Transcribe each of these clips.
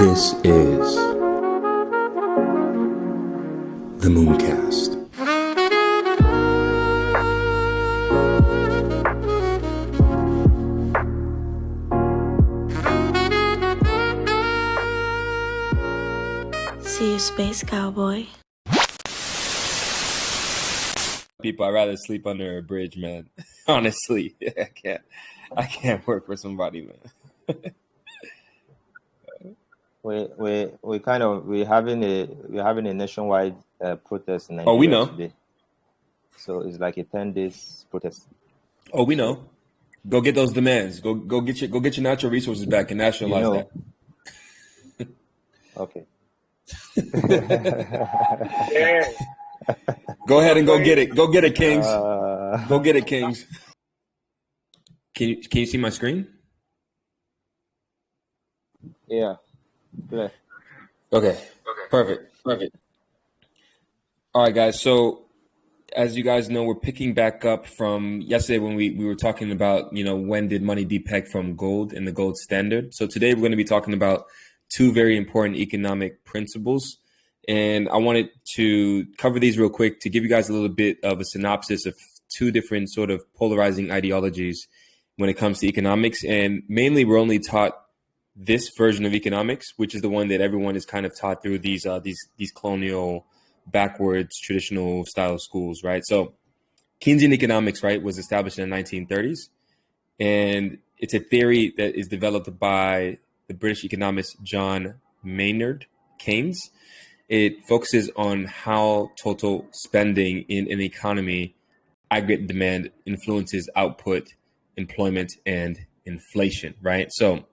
This is the Mooncast. See you, space cowboy. People, I'd rather sleep under a bridge, man. Honestly, I can't work for somebody, man. We're having a nationwide protest in Oh, we Nigeria know. today. So it's like a 10 days protest. Oh, we know. Go get those demands. Go get your natural resources back and nationalize that. Okay. Go ahead and go get it. Go get it, Kings. Go get it, Kings. Can you see my screen? Yeah. Clear. Okay. Perfect. All right, guys. So as you guys know, we're picking back up from yesterday when we were talking about, when did money depeg from gold and the gold standard. So today we're going to be talking about two very important economic principles. And I wanted to cover these real quick to give you guys a little bit of a synopsis of two different sort of polarizing ideologies when it comes to economics. And mainly we're only taught this version of economics, which is the one that everyone is kind of taught through these colonial, backwards, traditional style schools, right? So Keynesian economics, right, was established in the 1930s. And it's a theory that is developed by the British economist John Maynard Keynes. It focuses on how total spending in an economy, aggregate demand, influences output, employment, and inflation, right? So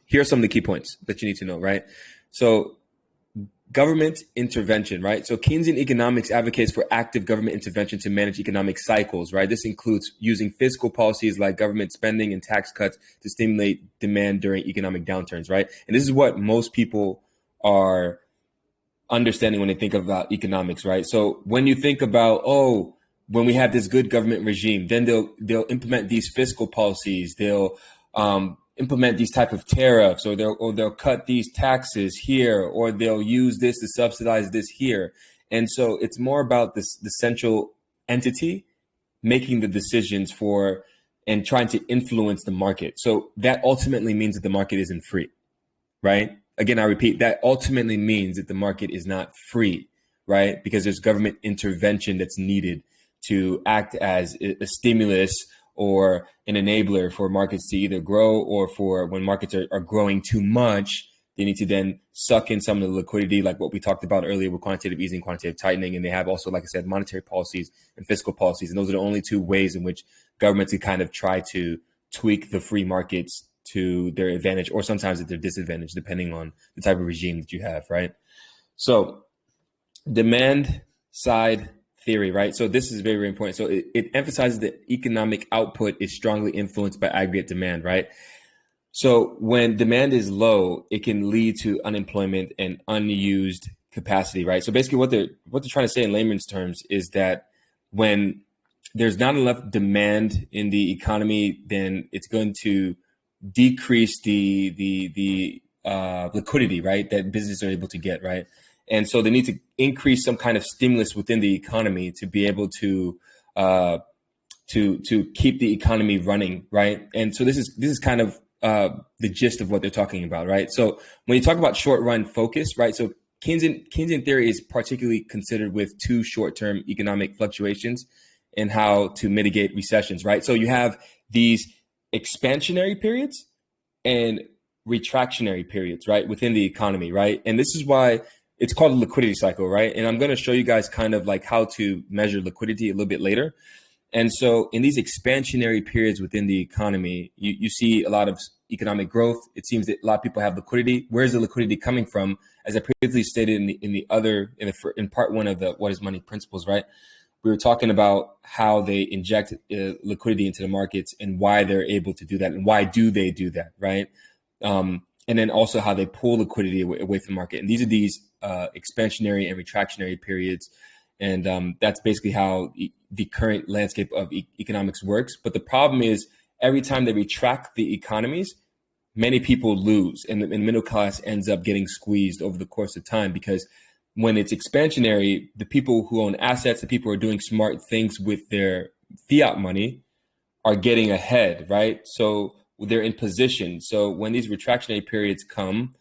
here are some of the key points that you need to know, right? So government intervention, right? So Keynesian economics advocates for active government intervention to manage economic cycles, right? This includes using fiscal policies like government spending and tax cuts to stimulate demand during economic downturns, right? And this is what most people are understanding when they think about economics, right? So when you think about, when we have this good government regime, then they'll implement these fiscal policies, they'll implement these type of tariffs, or they'll cut these taxes here, or they'll use this to subsidize this here. And so it's more about the central entity making the decisions for and trying to influence the market. So that ultimately means that the market isn't free, right? Again, I repeat, that ultimately means that the market is not free, right? Because there's government intervention that's needed to act as a stimulus or an enabler for markets to either grow, or for when markets are growing too much, they need to then suck in some of the liquidity, like what we talked about earlier with quantitative easing, quantitative tightening. And they have also, like I said, monetary policies and fiscal policies. And those are the only two ways in which governments can kind of try to tweak the free markets to their advantage, or sometimes at their disadvantage, depending on the type of regime that you have, right? So demand side theory, right? So this is very, very important. So it emphasizes that economic output is strongly influenced by aggregate demand, right? So when demand is low, it can lead to unemployment and unused capacity, right? So basically what they're trying to say in layman's terms is that when there's not enough demand in the economy, then it's going to decrease the liquidity, right, that businesses are able to get, right? And so they need to increase some kind of stimulus within the economy to be able to keep the economy running, right? And so this is kind of the gist of what they're talking about, right? So when you talk about short run focus, right? So Keynesian theory is particularly considered with two short term economic fluctuations and how to mitigate recessions, right? So you have these expansionary periods and retractionary periods, right, within the economy, right? And this is why it's called a liquidity cycle, right? And I'm going to show you guys kind of like how to measure liquidity a little bit later. And so in these expansionary periods within the economy, you see a lot of economic growth. It seems that a lot of people have liquidity. Where's the liquidity coming from? As I previously stated in part one of the What is Money principles, right? We were talking about how they inject liquidity into the markets and why they're able to do that, and why do they do that, right? And then also how they pull liquidity away from the market. And these are these expansionary and retractionary periods. And that's basically how the current landscape of economics works. But the problem is every time they retract the economies, many people lose, and the middle class ends up getting squeezed over the course of time, because when it's expansionary, the people who own assets, the people who are doing smart things with their fiat money are getting ahead, right? So they're in position. So when these retractionary periods come,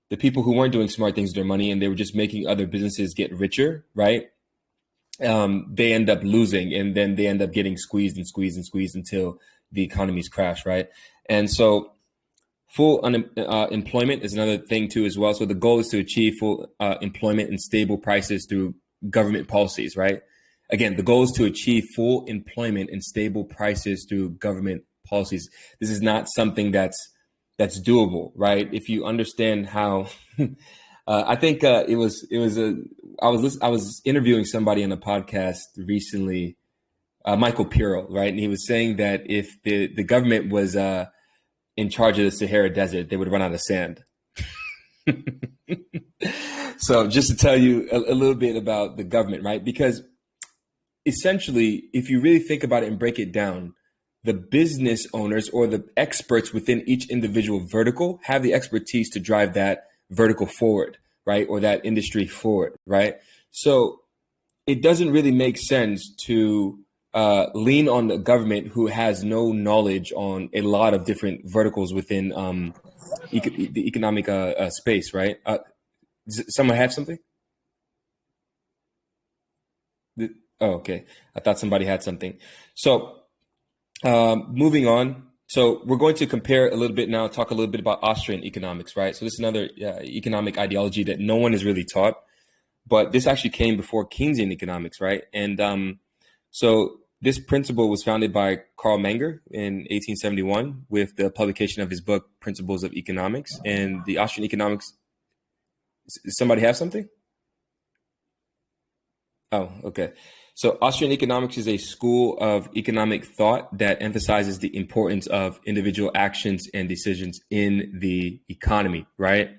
the people who weren't doing smart things with their money and they were just making other businesses get richer, right? They end up losing, and then they end up getting squeezed and squeezed and squeezed until the economies crash, right? And so full employment is another thing too as well. So the goal is to achieve full employment and stable prices through government policies, right? Again, the goal is to achieve full employment and stable prices through government policies. This is not something that's doable, right? If you understand how, I think I was interviewing somebody on a podcast recently, Michael Pirro, right? And he was saying that if the government was in charge of the Sahara Desert, they would run out of sand. So just to tell you a little bit about the government, right? Because essentially, if you really think about it and break it down, the business owners or the experts within each individual vertical have the expertise to drive that vertical forward, right? Or that industry forward, right? So it doesn't really make sense to lean on the government who has no knowledge on a lot of different verticals within the economic space, right? Does someone have something? Oh, okay. I thought somebody had something. So moving on. So we're going to compare a little bit now, talk a little bit about Austrian economics, right? So this is another economic ideology that no one is really taught, but this actually came before Keynesian economics, right? And so this principle was founded by Karl Menger in 1871 with the publication of his book, Principles of Economics. And the Austrian economics, does somebody have something? Oh, okay. So Austrian economics is a school of economic thought that emphasizes the importance of individual actions and decisions in the economy, right?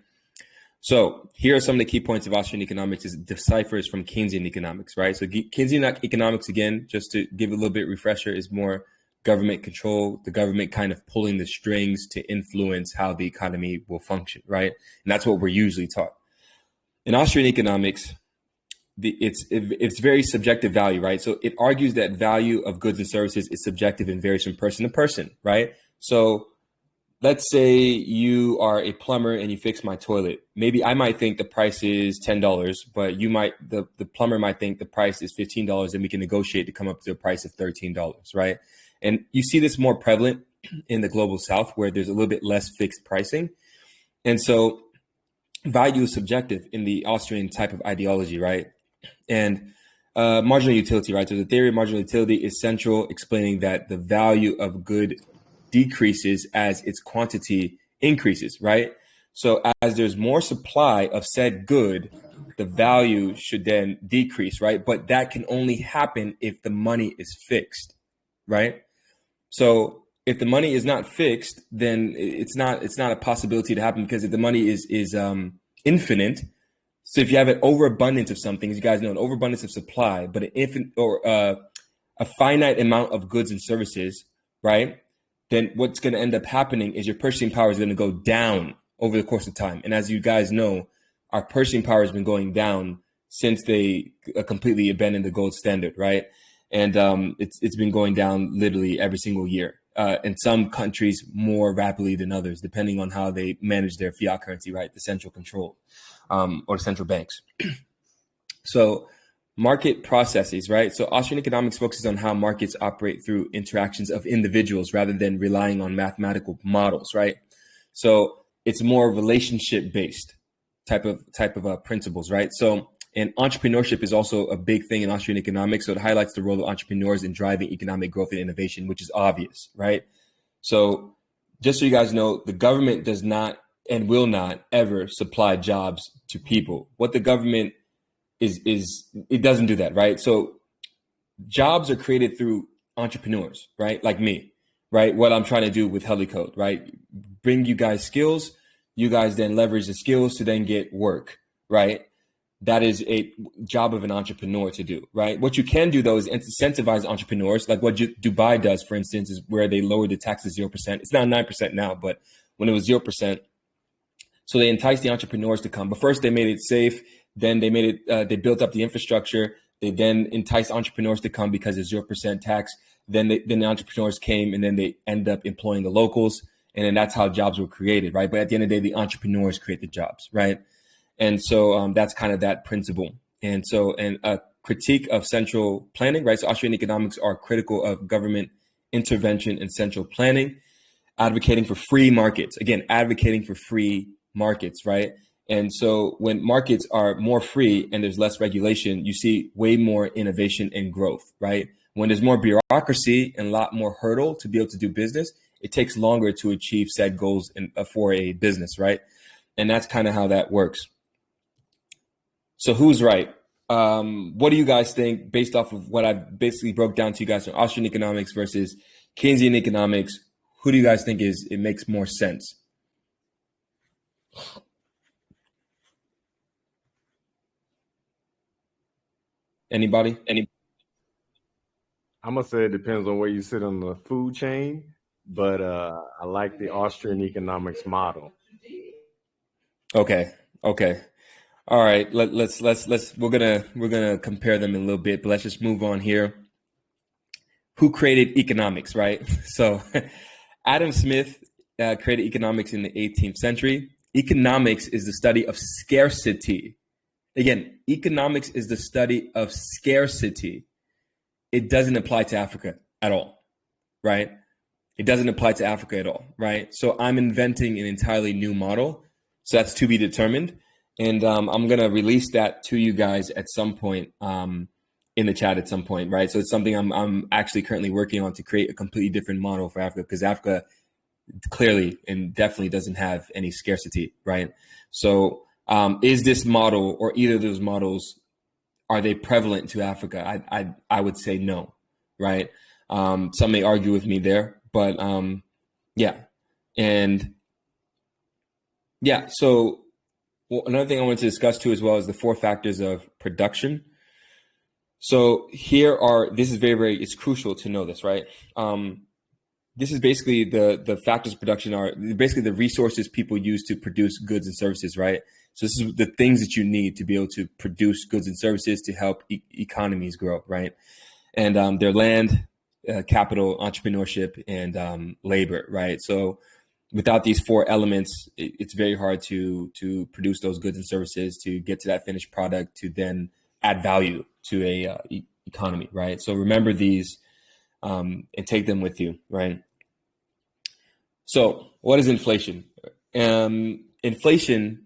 So here are some of the key points of Austrian economics as it deciphers from Keynesian economics, right? So Keynesian economics, again, just to give a little bit refresher, is more government control, the government kind of pulling the strings to influence how the economy will function, right? And that's what we're usually taught. In Austrian economics, it's very subjective value, right? So it argues that value of goods and services is subjective and varies from person to person, right? So let's say you are a plumber and you fix my toilet. Maybe I might think the price is $10, but the plumber might think the price is $15, and we can negotiate to come up to a price of $13, right? And you see this more prevalent in the global South, where there's a little bit less fixed pricing. And so value is subjective in the Austrian type of ideology, right? And marginal utility, right? So the theory of marginal utility is central, explaining that the value of good decreases as its quantity increases, right? So as there's more supply of said good, the value should then decrease, right? But that can only happen if the money is fixed, right? So if the money is not fixed, then it's not a possibility to happen, because if the money is infinite. So if you have an overabundance of something, as you guys know, an overabundance of supply, but an infinite or a finite amount of goods and services, right? Then what's going to end up happening is your purchasing power is going to go down over the course of time. And as you guys know, our purchasing power has been going down since they completely abandoned the gold standard, right? And it's been going down literally every single year. In some countries more rapidly than others, depending on how they manage their fiat currency, right? The central control or the central banks. So market processes, right? So Austrian economics focuses on how markets operate through interactions of individuals rather than relying on mathematical models, right? So it's more relationship based type of principles, right? So, and entrepreneurship is also a big thing in Austrian economics. So it highlights the role of entrepreneurs in driving economic growth and innovation, which is obvious, right? So just so you guys know, the government does not and will not ever supply jobs to people. What the government is it doesn't do that, right? So jobs are created through entrepreneurs, right? Like me, right? What I'm trying to do with HeliCode, right? Bring you guys skills. You guys then leverage the skills to then get work, right? That is a job of an entrepreneur to do, right? What you can do, though, is incentivize entrepreneurs, like what Dubai does, for instance, is where they lower the taxes 0%. It's now 9% now, but when it was 0%. So they enticed the entrepreneurs to come. But first they made it safe. Then they made it, they built up the infrastructure. They then enticed entrepreneurs to come because it's 0% tax. Then the entrepreneurs came, and then they end up employing the locals. And then that's how jobs were created, right? But at the end of the day, the entrepreneurs create the jobs, right? And so that's kind of that principle. And so, and a critique of central planning, right? So Austrian economics are critical of government intervention and central planning, advocating for free markets. Again, advocating for free markets, right? And so when markets are more free and there's less regulation, you see way more innovation and growth, right? When there's more bureaucracy and a lot more hurdle to be able to do business, it takes longer to achieve said goals for a business, right? And that's kind of how that works. So who's right? What do you guys think based off of what I basically broke down to you guys on Austrian economics versus Keynesian economics? Who do you guys think it makes more sense? Anybody? I'm gonna say it depends on where you sit on the food chain, but I like the Austrian economics model. Okay. All right. Let's we're gonna compare them in a little bit, but let's just move on here. Who created economics, right? So Adam Smith created economics in the 18th century. Economics is the study of scarcity. Again, economics is the study of scarcity. It doesn't apply to Africa at all, right? It doesn't apply to Africa at all, right? So I'm inventing an entirely new model. So that's to be determined. And I'm going to release that to you guys at some point in the chat at some point, right? So it's something I'm actually currently working on to create a completely different model for Africa, because Africa clearly and definitely doesn't have any scarcity, right? So is this model or either of those models, are they prevalent to Africa? I would say no, right? Some may argue with me there, but yeah. And yeah, so another thing I wanted to discuss too as well is the 4 factors of production. So this is it's crucial to know this, right? This is basically the factors of production are basically the resources people use to produce goods and services, right? So this is the things that you need to be able to produce goods and services to help economies grow, right? And their land, capital, entrepreneurship, and labor, right? So without these 4 elements, it's very hard to produce those goods and services, to get to that finished product, to then add value to a economy, right? So remember these and take them with you, right? So what is inflation? Inflation,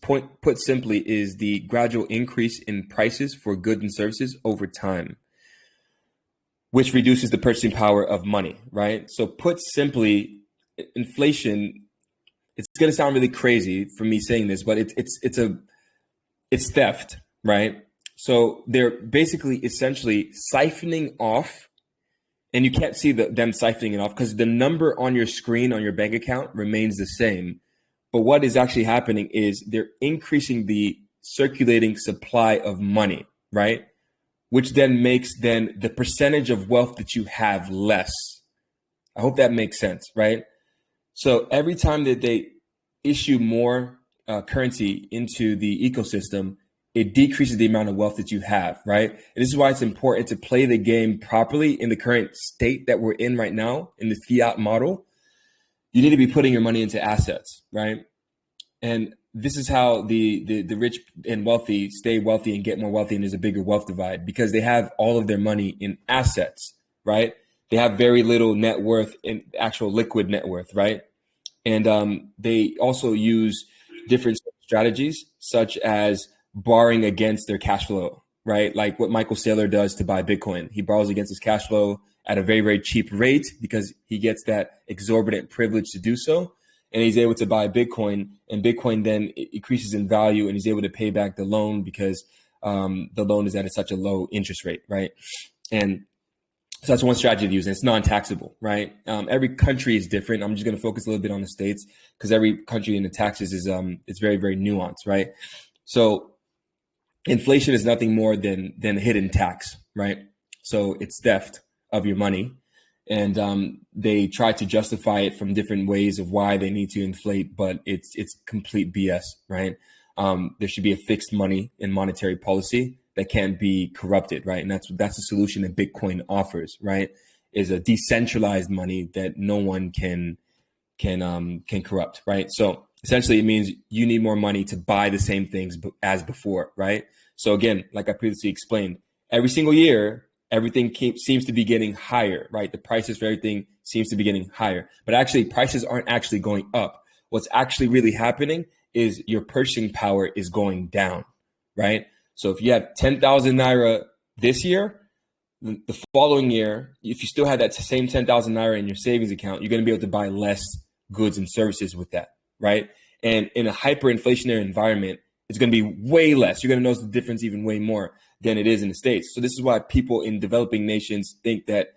put simply, is the gradual increase in prices for goods and services over time, which reduces the purchasing power of money, right? So put simply, inflation, it's going to sound really crazy for me saying this, but it's theft, right? So they're basically essentially siphoning off, and you can't see them siphoning it off because the number on your screen on your bank account remains the same. But what is actually happening is they're increasing the circulating supply of money, right? Which then makes the percentage of wealth that you have less. I hope that makes sense, right? So every time that they issue more currency into the ecosystem, it decreases the amount of wealth that you have, right? And this is why it's important to play the game properly in the current state that we're in right now, in the fiat model. You need to be putting your money into assets, right? And this is how the rich and wealthy stay wealthy and get more wealthy, and there's a bigger wealth divide because they have all of their money in assets, right? They have very little net worth in actual liquid net worth, right? And they also use different strategies such as borrowing against their cash flow, right? Like what Michael Saylor does to buy Bitcoin. He borrows against his cash flow at a very, very cheap rate because he gets that exorbitant privilege to do so. And he's able to buy Bitcoin, and Bitcoin then increases in value, and he's able to pay back the loan because the loan is at such a low interest rate, right? And so that's one strategy to use, and it's non-taxable, right? Every country is different. I'm just going to focus a little bit on the States because every country in the taxes is it's very, very nuanced, right? So inflation is nothing more than a hidden tax, right? So it's theft of your money. And they try to justify it from different ways of why they need to inflate, but it's complete BS, right? There should be a fixed money in monetary policy that can't be corrupted, right? And that's the solution that Bitcoin offers, right? Is a decentralized money that no one can corrupt, right? So essentially, it means you need more money to buy the same things as before, right? So again, like I previously explained, every single year, everything seems to be getting higher, right? The prices for everything seems to be getting higher, but actually prices aren't actually going up. What's actually really happening is your purchasing power is going down, right? So if you have 10,000 Naira this year, the following year, if you still have that same 10,000 Naira in your savings account, you're going to be able to buy less goods and services with that, right? And in a hyperinflationary environment, it's going to be way less. You're going to notice the difference even way more than it is in the States. So this is why people in developing nations think that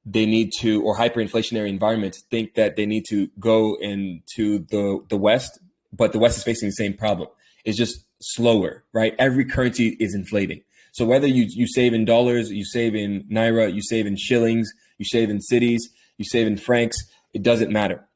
they need to, or hyperinflationary environments think that they need to go into the West, but the West is facing the same problem. It's just slower, right? Every currency is inflating. So whether you save in dollars, you save in Naira, you save in shillings, you save in cities, you save in francs, it doesn't matter.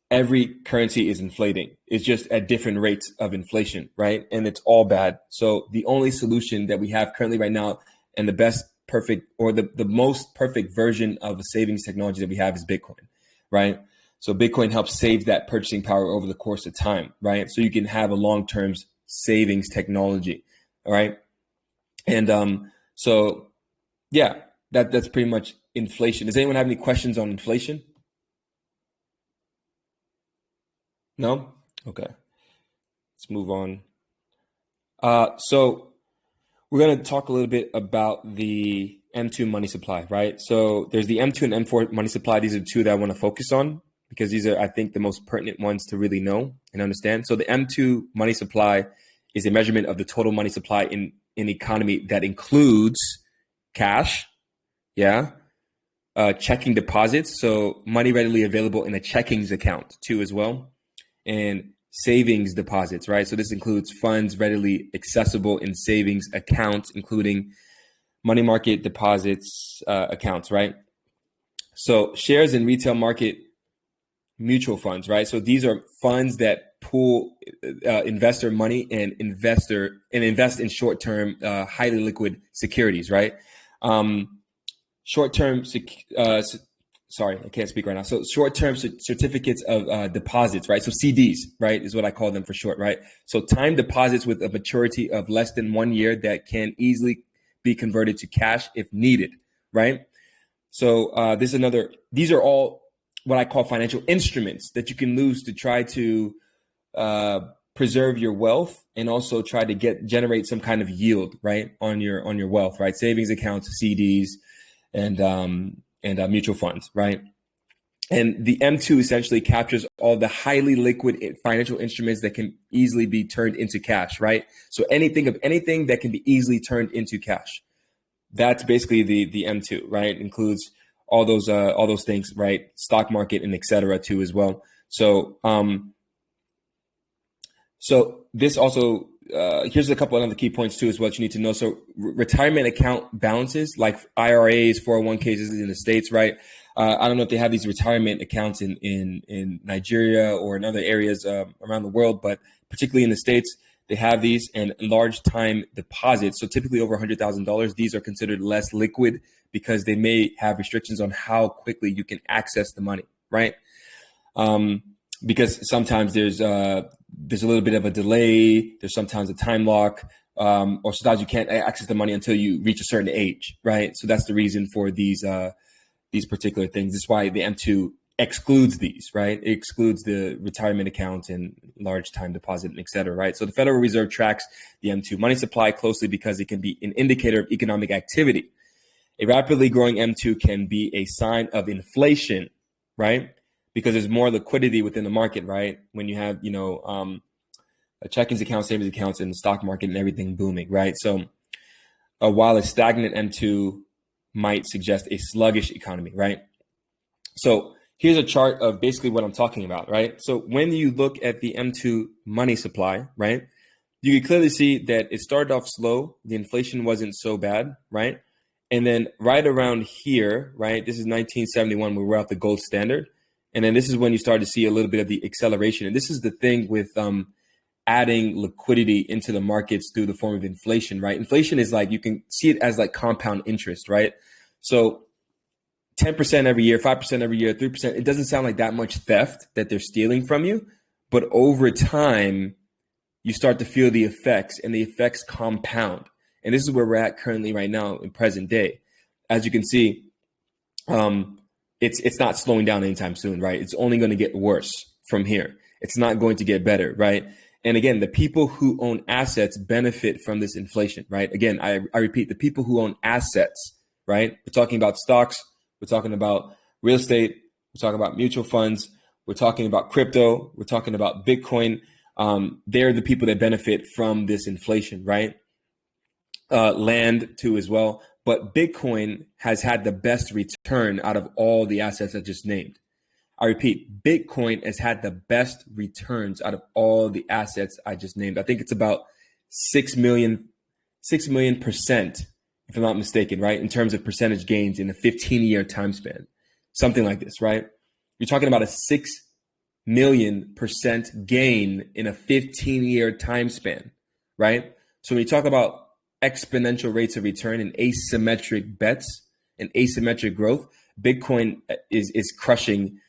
Every currency is inflating. It's just at different rates of inflation, right? And it's all bad. So the only solution that we have currently right now, and the best perfect, or the most perfect version of a savings technology that we have, is Bitcoin, right? So Bitcoin helps save that purchasing power over the course of time, right? So you can have a long-term savings technology, all right? And so yeah, that's pretty much inflation. Does anyone have any questions on inflation? No? Okay. Let's move on. So we're going to talk a little bit about the M2 money supply, right? So there's the M2 and M4 money supply. These are the two that I want to focus on because these are, I think, the most pertinent ones to really know and understand. So the M2 money supply is a measurement of the total money supply in an economy that includes cash, checking deposits, so money readily available in a checkings account too as well, and savings deposits, right? So this includes funds readily accessible in savings accounts, including money market deposits accounts, right? So shares in retail market mutual funds, right? So these are funds that pool investor money and invest in short-term, highly liquid securities, right? Short-term, sorry, I can't speak right now. So short-term certificates of deposits, right? So CDs, right, is what I call them for short, right? So time deposits with a maturity of less than 1 year that can easily be converted to cash if needed, right? So these are all what I call financial instruments that you can use to try to preserve your wealth and also try to generate some kind of yield, right, on your wealth, right? Savings accounts, CDs, and mutual funds, right? And the M2 essentially captures all the highly liquid financial instruments that can easily be turned into cash, right? So anything that can be easily turned into cash. That's basically the M2, right? It includes all those things, right? Stock market and et cetera too as well. So this also, here's a couple of other key points too as well that you need to know. So retirement account balances like IRAs, 401ks in the States, right? I don't know if they have these retirement accounts in Nigeria or in other areas around the world, but particularly in the States, they have these, and large time deposits. So typically over $100,000, these are considered less liquid because they may have restrictions on how quickly you can access the money, right? Because sometimes there's a little bit of a delay. There's sometimes a time lock, or sometimes you can't access the money until you reach a certain age, right? So that's the reason for these particular things. That's why the M2 excludes these, right? It excludes the retirement account and large time deposit, and et cetera, right? So the Federal Reserve tracks the M2 money supply closely because it can be an indicator of economic activity. A rapidly growing M2 can be a sign of inflation, right? Because there's more liquidity within the market, right? When you have, a checkings account, savings accounts, and the stock market and everything booming, right? So while a stagnant M2 might suggest a sluggish economy, right? So here's a chart of basically what I'm talking about, right? So when you look at the M2 money supply, right, you can clearly see that it started off slow. The inflation wasn't so bad, right? And then right around here, right, this is 1971 when we're at the gold standard. And then this is when you start to see a little bit of the acceleration. And this is the thing with adding liquidity into the markets through the form of inflation, right? Inflation is like, you can see it as like compound interest, right? So 10% every year, 5% every year, 3%, it doesn't sound like that much theft that they're stealing from you. But over time, you start to feel the effects, and the effects compound. And this is where we're at currently right now in present day. As you can see, it's not slowing down anytime soon, right? It's only going to get worse from here. It's not going to get better, right? And again, the people who own assets benefit from this inflation, right? Again, I repeat, the people who own assets, right? We're talking about stocks. We're talking about real estate. We're talking about mutual funds. We're talking about crypto. We're talking about Bitcoin. They're the people that benefit from this inflation, right? Land too as well. But Bitcoin has had the best return out of all the assets I just named. I repeat, Bitcoin has had the best returns out of all the assets I just named. I think it's about 6 million%, if I'm not mistaken, right? In terms of percentage gains in a 15-year time span, something like this, right? You're talking about a 6 million% gain in a 15-year time span, right? So when you talk about exponential rates of return and asymmetric bets and asymmetric growth, Bitcoin is crushing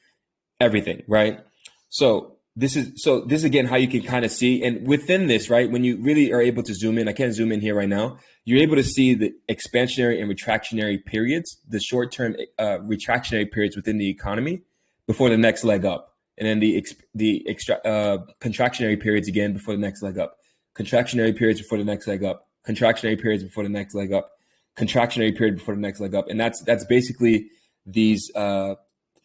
everything, right? So this is again how you can kind of see, and within this, right, when you really are able to zoom in, I can't zoom in here right now, you're able to see the expansionary and retractionary periods, the short-term retractionary periods within the economy before the next leg up, and then the contractionary periods again before the next leg up, contractionary periods before the next leg up, contractionary periods before the next leg up, contractionary period before the next leg up, and that's basically these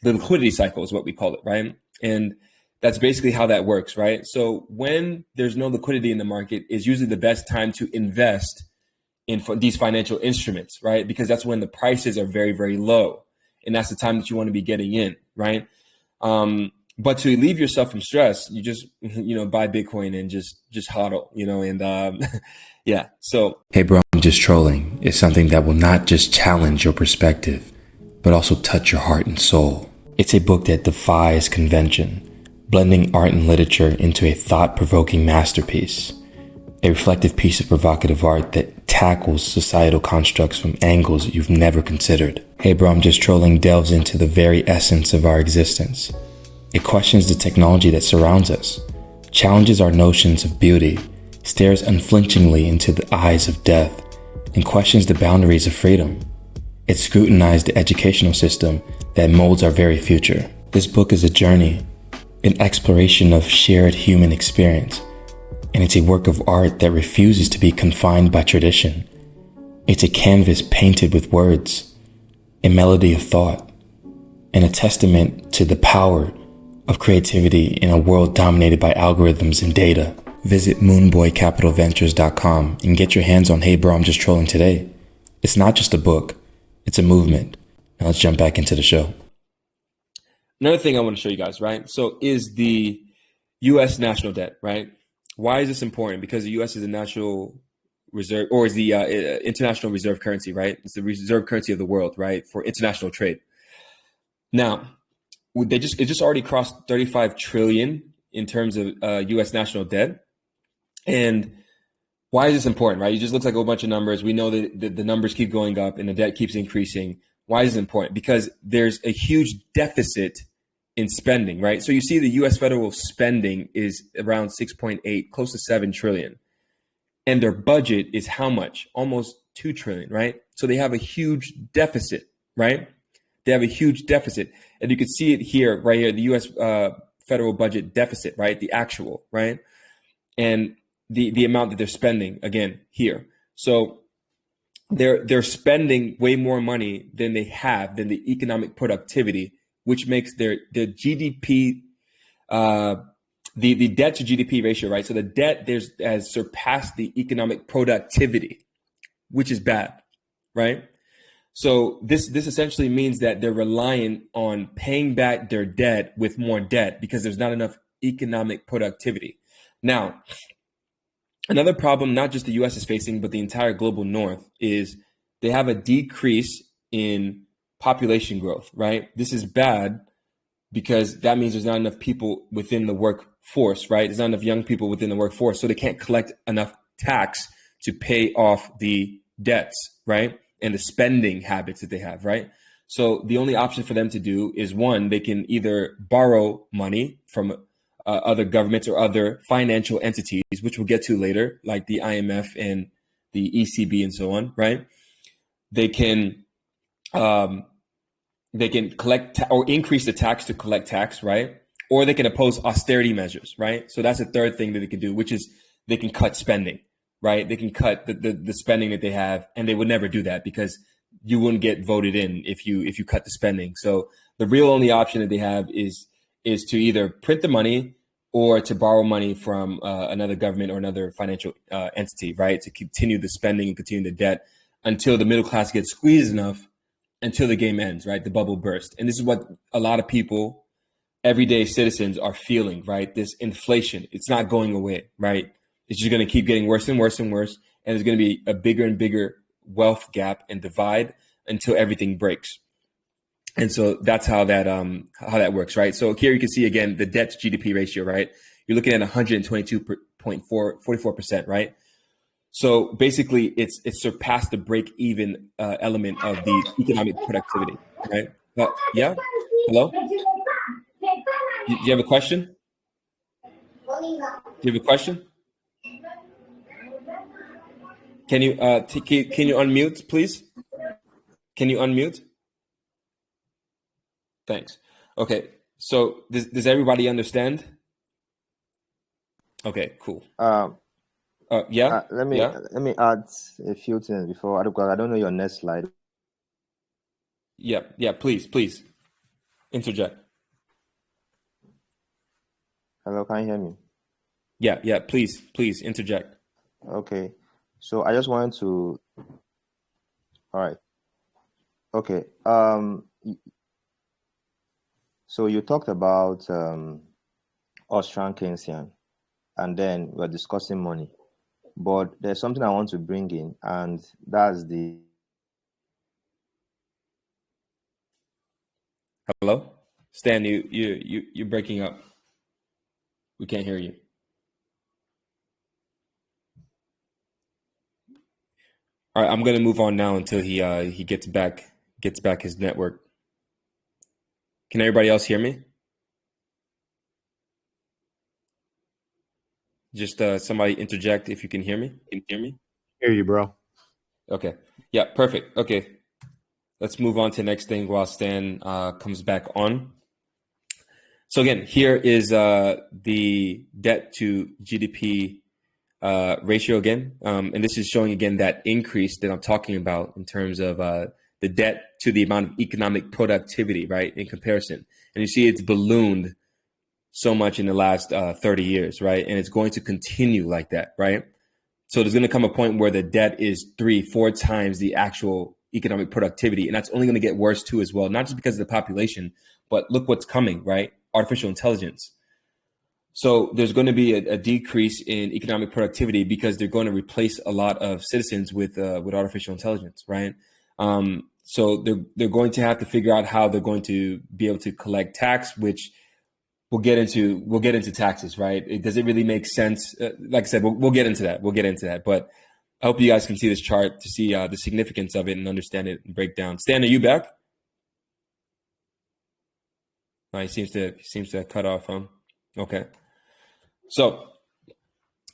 the liquidity cycle is what we call it, right? And that's basically how that works, right? So when there's no liquidity in the market is usually the best time to invest in these financial instruments, right? Because that's when the prices are very, very low. And that's the time that you want to be getting in, right? But to relieve yourself from stress, you just, buy Bitcoin and just hodl, and yeah. So, Hey bro, I'm just trolling is something that will not just challenge your perspective, but also touch your heart and soul. It's a book that defies convention, blending art and literature into a thought-provoking masterpiece, a reflective piece of provocative art that tackles societal constructs from angles you've never considered. Hey bro, I'm just trolling delves into the very essence of our existence. It questions the technology that surrounds us, challenges our notions of beauty, stares unflinchingly into the eyes of death, and questions the boundaries of freedom. It scrutinized the educational system that molds our very future. This book is a journey, an exploration of shared human experience, and it's a work of art that refuses to be confined by tradition. It's a canvas painted with words, a melody of thought, and a testament to the power of creativity in a world dominated by algorithms and data. Visit moonboycapitalventures.com and get your hands on Hey Bro, I'm Just Trolling today. It's not just a book, it's a movement. Now let's jump back into the show. Another thing I want to show you guys, right? So is the U.S. national debt, right? Why is this important? Because the U.S. is a national reserve, or is the international reserve currency, right? It's the reserve currency of the world, right? For international trade. Now, it just already crossed 35 trillion in terms of U.S. national debt. And why is this important, right? It just looks like a whole bunch of numbers. We know that the numbers keep going up and the debt keeps increasing. Why is it important? Because there's a huge deficit in spending, right? So you see the U.S. federal spending is around 6.8, close to 7 trillion. And their budget is how much? Almost 2 trillion, right? So they have a huge deficit, right? They have a huge deficit. And you can see it here, right here, the U.S. Federal budget deficit, right? The actual, right? And the amount that they're spending, again, here. So they're spending way more money than they have, than the economic productivity, which makes their GDP, the debt to GDP ratio, right? So the debt has surpassed the economic productivity, which is bad, right? So this essentially means that they're reliant on paying back their debt with more debt because there's not enough economic productivity. Now, another problem not just the U.S. is facing, but the entire global north is they have a decrease in population growth, right? This is bad because that means there's not enough people within the workforce, right? There's not enough young people within the workforce, so they can't collect enough tax to pay off the debts, right? And the spending habits that they have, right? So the only option for them to do is, one, they can either borrow money from other governments or other financial entities, which we'll get to later, like the IMF and the ECB and so on, right? They can collect or increase the tax to collect tax, right? Or they can oppose austerity measures, right? So that's the third thing that they can do, which is they can cut spending, right? They can cut the spending that they have, and they would never do that because you wouldn't get voted in if you cut the spending. So the real only option that they have is to either print the money or to borrow money from another government or another financial entity, right? To continue the spending and continue the debt until the middle class gets squeezed enough until the game ends, right? The bubble burst. And this is what a lot of people, everyday citizens, are feeling, right? This inflation, it's not going away, right? It's just going to keep getting worse and worse and worse. And there's going to be a bigger and bigger wealth gap and divide until everything breaks. And so that's how that works, right? So here you can see again the debt to GDP ratio, right? You're looking at 122.44%, right? So basically, it's surpassed the break-even element of the economic productivity, right? Yeah. Hello. Do you have a question? Do you have a question? Can you unmute, please? Can you unmute? Thanks. Okay. So does everybody understand? Okay. Cool. Yeah. Let me add a few things before, because I don't know your next slide. Yeah. Please interject. Hello, can you hear me? Yeah. Please interject. Okay. So I just wanted to. All right. Okay. So you talked about Austrian Keynesian, and then we're discussing money. But there's something I want to bring in, and that's the. Hello, Stan. You're breaking up. We can't hear you. All right, I'm gonna move on now until he gets back his network. Can everybody else hear me? Just somebody interject if you can hear me. Can you hear me? Hear you, bro. Okay. Yeah, perfect. Okay. Let's move on to the next thing while Stan comes back on. So again, here is the debt to GDP ratio again. And this is showing again that increase that I'm talking about in terms of the debt to the amount of economic productivity, right, in comparison. And you see it's ballooned so much in the last 30 years, right? And it's going to continue like that, right? So there's going to come a point where the debt is 3-4 times the actual economic productivity. And that's only going to get worse too as well, not just because of the population, but look what's coming, right? Artificial intelligence. So there's going to be a decrease in economic productivity because they're going to replace a lot of citizens with artificial intelligence, right? So they're going to have to figure out how they're going to be able to collect tax, which we'll get into taxes, right? Does it really make sense? Like I said, we'll get into that. But I hope you guys can see this chart to see the significance of it and understand it and break down. Stan, are you back? No, he seems to have cut off, huh? Okay. So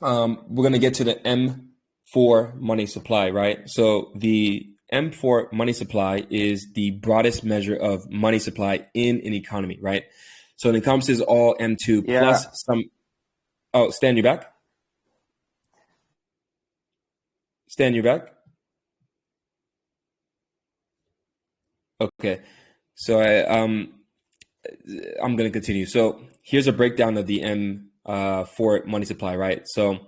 we're going to get to the M4 money supply, right? So the M4 money supply is the broadest measure of money supply in an economy, right? So it encompasses all M2 plus some. Oh, Stan, you back? Stan, you back? Okay. So I'm going to continue. So here's a breakdown of the M4 money supply, right? So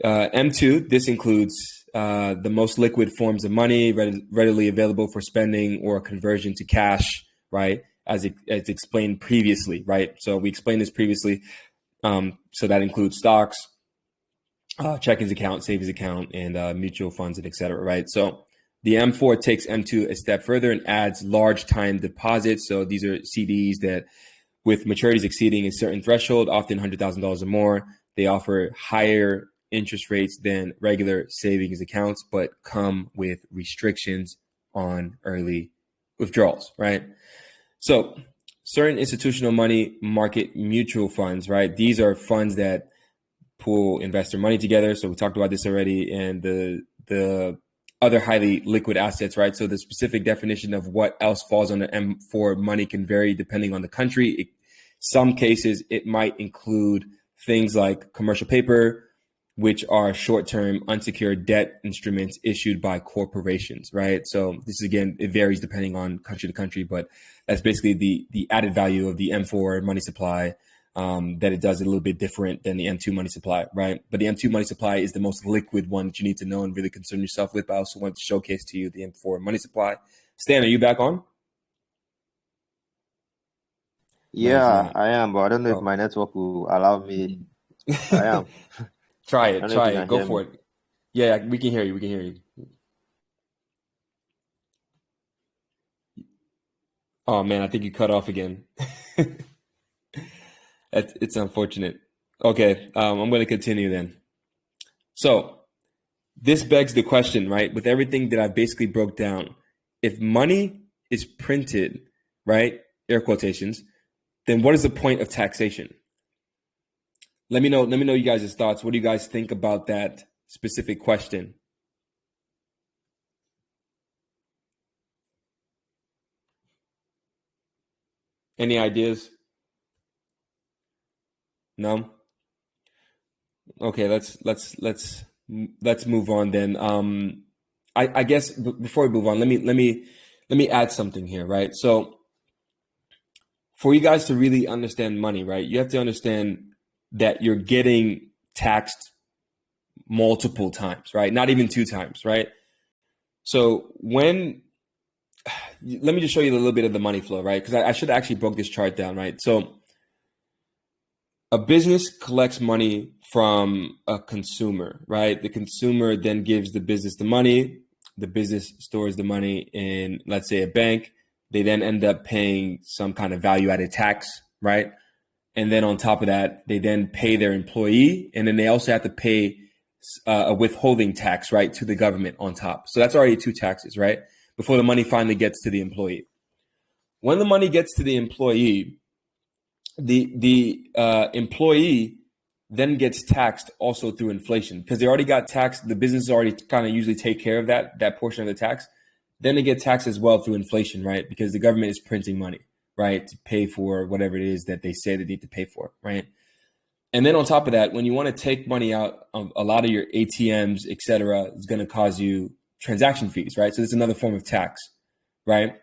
M2, this includes the most liquid forms of money readily available for spending or conversion to cash, right? As explained previously, right? So we explained this previously. So that includes stocks, checkings account, savings account, and mutual funds, and et cetera, right? So The M4 takes M2 a step further and adds large time deposits. So these are CDs that, with maturities exceeding a certain threshold, often $100,000 or more, they offer higher interest rates than regular savings accounts, but come with restrictions on early withdrawals, right? So certain institutional money market mutual funds, right? These are funds that pool investor money together. So we talked about this already, and the other highly liquid assets, right? So the specific definition of what else falls under M4 money can vary depending on the country. Some cases, it might include things like commercial paper, which are short-term unsecured debt instruments issued by corporations, right? So this, again, it varies depending on country to country, but that's basically the added value of the M4 money supply, that it does it a little bit different than the M2 money supply, right? But the M2 money supply is the most liquid one that you need to know and really concern yourself with. But I also want to showcase to you the M4 money supply. Stan, are you back on? No, he's Yeah, not. I am, but I don't know if Oh. my network will allow me. I am. Try I it. don't know if Try you it. can Go hear for me. it. Yeah, we can hear you. We can hear you. Oh man, I think you cut off again. It's unfortunate. Okay, I'm going to continue then. So this begs the question, right? With everything that I've basically broke down, if money is printed, right, air quotations, then what is the point of taxation? Let me know you guys' thoughts. What do you guys think about that specific question? Any ideas? No? Okay, let's move on then. I guess before we move on, let me add something here, right? So for you guys to really understand money, right, you have to understand that you're getting taxed multiple times, right? Not even 2 times, right? So let me just show you a little bit of the money flow, right? Because I should have actually broke this chart down, right? So a business collects money from a consumer, right? The consumer then gives the business the money. The business stores the money in, let's say, a bank. They then end up paying some kind of value-added tax, right? And then on top of that, they then pay their employee, and then they also have to pay a withholding tax, right, to the government on top. So that's already 2 taxes, right? Before the money finally gets to the employee. When the money gets to the employee, the employee then gets taxed also through inflation because they already got taxed. The business already kind of usually take care of that portion of the tax. Then they get taxed as well through inflation, right? Because the government is printing money, right, to pay for whatever it is that they say they need to pay for, right? And then on top of that, when you want to take money out of a lot of your ATMs, et cetera, it's going to cause you transaction fees, right? So it's another form of tax, right?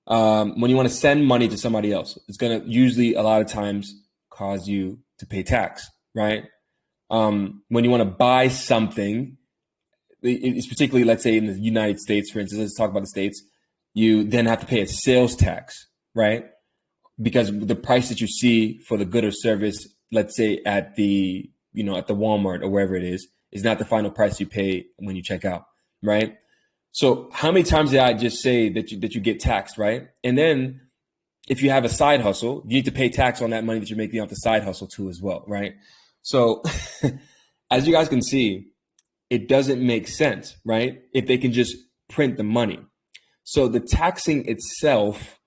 When you want to send money to somebody else, it's going to usually a lot of times cause you to pay tax, right? When you want to buy something, it's particularly, let's say in the United States, for instance, let's talk about the States, you then have to pay a sales tax, right? Because the price that you see for the good or service, let's say at the Walmart or wherever it is not the final price you pay when you check out, right? So how many times did I just say that you get taxed, right? And then if you have a side hustle, you need to pay tax on that money that you're making off the side hustle too as well, right? So as you guys can see, it doesn't make sense, right? If they can just print the money. So the taxing itself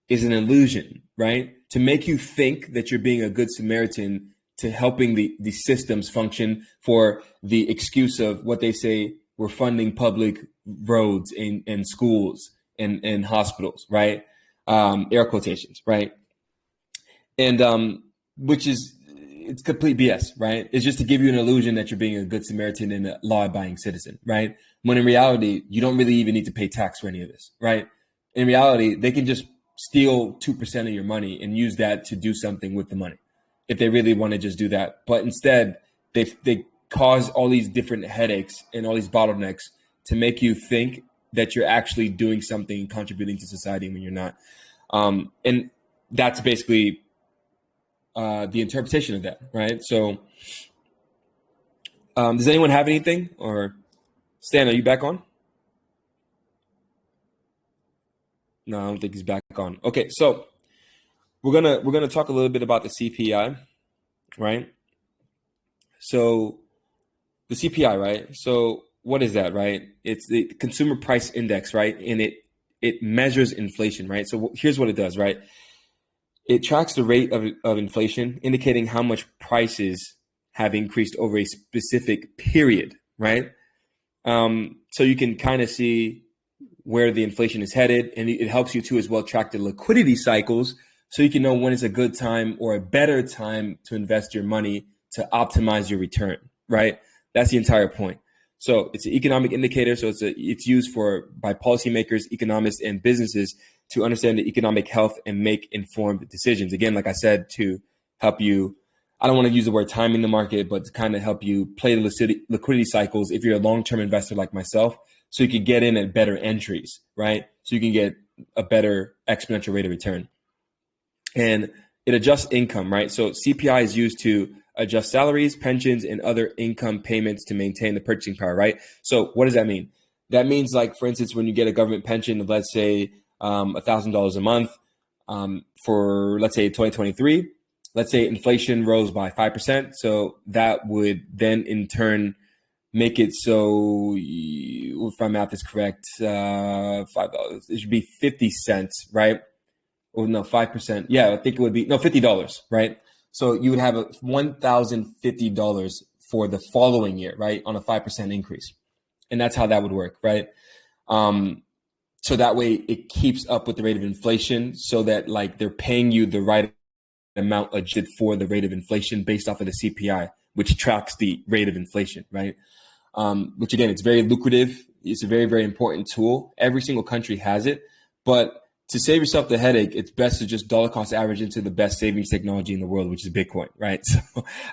is an illusion, right? To make you think that you're being a good Samaritan to helping the systems function for the excuse of what they say, we're funding public roads and schools and hospitals, right? Air quotations, right? And which is, it's complete BS, right? It's just to give you an illusion that you're being a good Samaritan and a law-abiding citizen, right? When in reality, you don't really even need to pay tax for any of this, right? In reality, they can just steal 2% of your money and use that to do something with the money if they really want to just do that. But instead, they cause all these different headaches and all these bottlenecks to make you think that you're actually doing something and contributing to society when you're not. And that's basically the interpretation of that, right? So does anyone have anything? Or Stan, are you back on? No, I don't think he's back on. Okay, so we're gonna talk a little bit about the CPI, right? So the CPI, right? So what is that, right? It's the Consumer Price Index, right? And it measures inflation, right? So here's what it does, right? It tracks the rate of inflation, indicating how much prices have increased over a specific period, right? So you can kind of see where the inflation is headed, and it helps you to as well track the liquidity cycles, so you can know when is a good time or a better time to invest your money to optimize your return, right? That's the entire point. So it's an economic indicator. So it's used by policymakers, economists, and businesses to understand the economic health and make informed decisions. Again, like I said, to help you, I don't want to use the word timing the market, but to kind of help you play the liquidity cycles if you're a long-term investor like myself, so you can get in at better entries, right? So you can get a better exponential rate of return. And it adjusts income, right? So CPI is used to adjust salaries, pensions, and other income payments to maintain the purchasing power, right? So what does that mean? That means, like, for instance, when you get a government pension of, let's say, $1,000 a month for, let's say, 2023, let's say inflation rose by 5%. So that would then in turn make it so, if my math is correct, $5, it should be 50 cents, right? Or no, 5%. Yeah, I think it would be, no, $50, right? So you would have $1,050 for the following year, right? On a 5% increase. And that's how that would work, right? So that way it keeps up with the rate of inflation, so that, like, they're paying you the right amount adjusted for the rate of inflation based off of the CPI, which tracks the rate of inflation, right? Which, again, it's very lucrative. It's a very, very important tool. Every single country has it. But to save yourself the headache, it's best to just dollar cost average into the best savings technology in the world, which is Bitcoin, right? So,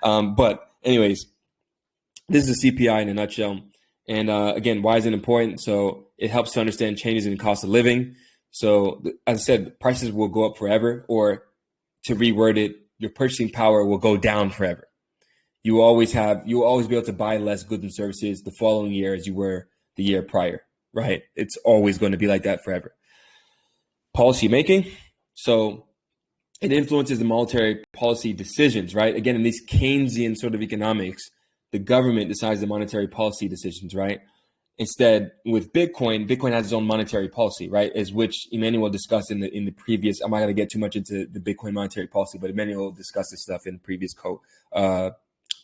but anyways, this is a CPI in a nutshell. And again, why is it important? So it helps to understand changes in cost of living. So as I said, prices will go up forever, or to reword it, your purchasing power will go down forever. You will always be able to buy less goods and services the following year as you were the year prior, right? It's always going to be like that forever. Policy making. So it influences the monetary policy decisions, right? Again, in these Keynesian sort of economics, the government decides the monetary policy decisions, right? Instead, with Bitcoin has its own monetary policy, right? As which Emmanuel discussed in the previous. I'm not going to get too much into the Bitcoin monetary policy, but Emmanuel discussed this stuff in previous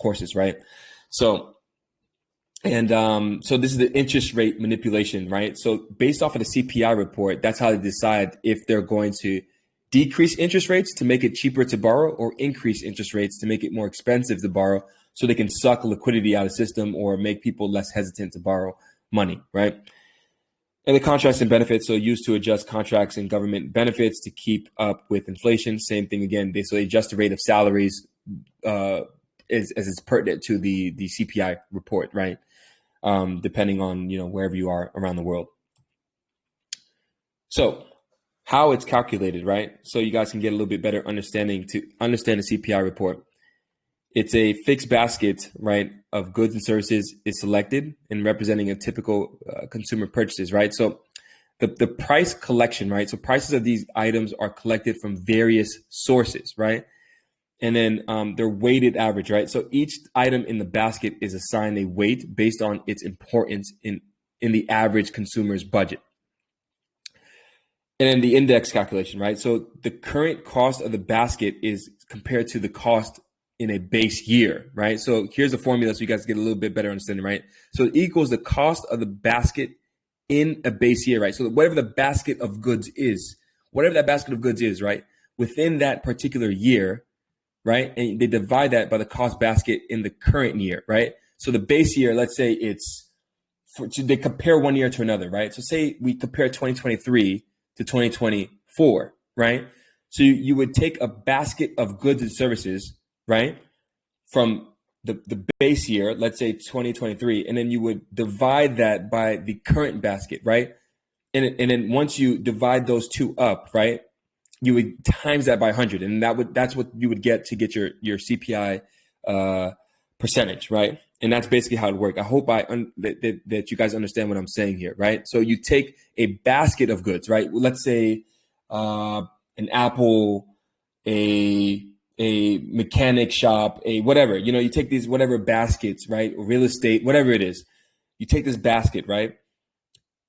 courses, right? So this is the interest rate manipulation, right? So based off of the CPI report, that's how they decide if they're going to decrease interest rates to make it cheaper to borrow, or increase interest rates to make it more expensive to borrow, so they can suck liquidity out of the system or make people less hesitant to borrow money, right? And the contracts and benefits, so used to adjust contracts and government benefits to keep up with inflation. Same thing again, they adjust the rate of salaries as it's pertinent to the CPI report, right? Depending on, wherever you are around the world. So how it's calculated, right? So you guys can get a little bit better understanding to understand the CPI report. It's a fixed basket, right, of goods and services is selected and representing a typical consumer purchases, right? So the price collection, right? So prices of these items are collected from various sources, right? And then they're weighted average, right? So each item in the basket is assigned a weight based on its importance in the average consumer's budget. And then the index calculation, right? So the current cost of the basket is compared to the cost in a base year, right? So here's a formula so you guys get a little bit better understanding, right? So it equals the cost of the basket in a base year, right? So whatever the basket of goods is, right? Within that particular year, right? And they divide that by the cost basket in the current year, right? So the base year, let's say they compare one year to another, right? So say we compare 2023 to 2024, right? So you would take a basket of goods and services, right, from the base year, let's say 2023, and then you would divide that by the current basket, right? And then once you divide those two up, right, you would times that by 100, and that's what you would get to get your CPI percentage, right? And that's basically how it works. I hope that you guys understand what I'm saying here, right? So you take a basket of goods, right? Let's say an apple, a mechanic shop, a whatever. You take these whatever baskets, right? Real estate, whatever it is. You take this basket, right?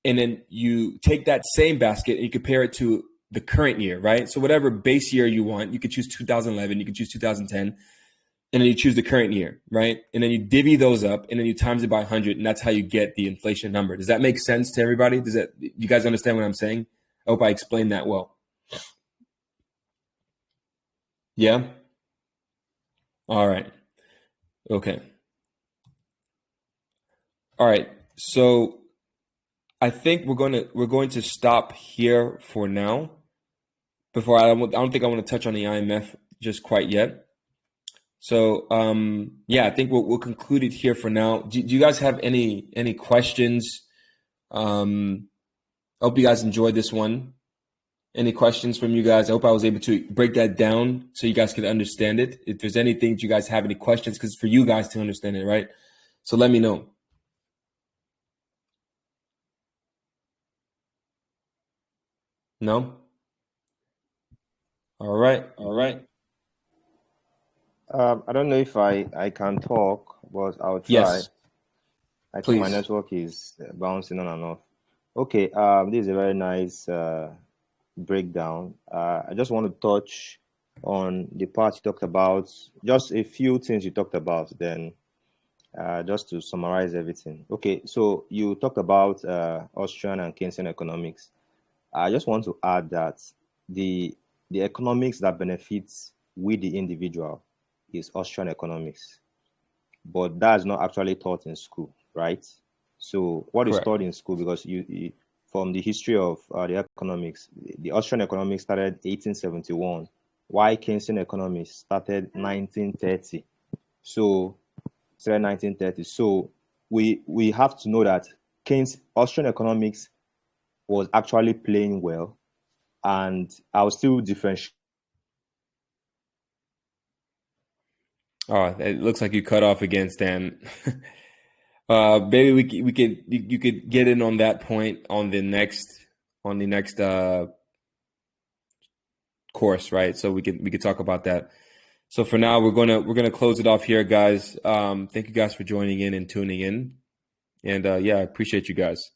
And then you take that same basket and you compare it to the current year, right? So whatever base year you want, you could choose 2011, you could choose 2010, and then you choose the current year, right? And then you divvy those up and then you times it by 100, and that's how you get the inflation number. Does that make sense to everybody? You guys understand what I'm saying? I hope I explained that well. Yeah? All right. Okay. All right. So I think we're going to stop here for now. Before I don't think I want to touch on the IMF just quite yet. So yeah, I think we'll conclude it here for now. Do you guys have any questions? I hope you guys enjoyed this one. Any questions from you guys? I hope I was able to break that down so you guys could understand it. If there's anything you guys have any questions, because for you guys to understand it, right? So let me know. No? All right. I don't know if I can talk, but I'll try. Yes. I Please. think my network is bouncing on and off. Okay, this is a very nice breakdown. I just want to touch on the part you talked about, just a few things you talked about, then just to summarize everything. Okay, so you talked about Austrian and Keynesian economics. I just want to add that the economics that benefits we the individual is Austrian economics, but that's not actually taught in school, right? So what is Correct. taught in school, because you from the history of the economics, the Austrian economics started 1871, while Keynesian economics started 1930. So started 1930. So we have to know that Austrian economics was actually playing well, and I'll still differentiate. Oh, it looks like you cut off again, Stan. Maybe you could get in on that point on the next course, right? So we could talk about that. So for now, we're gonna close it off here, guys. Thank you guys for joining in and tuning in, and yeah, I appreciate you guys.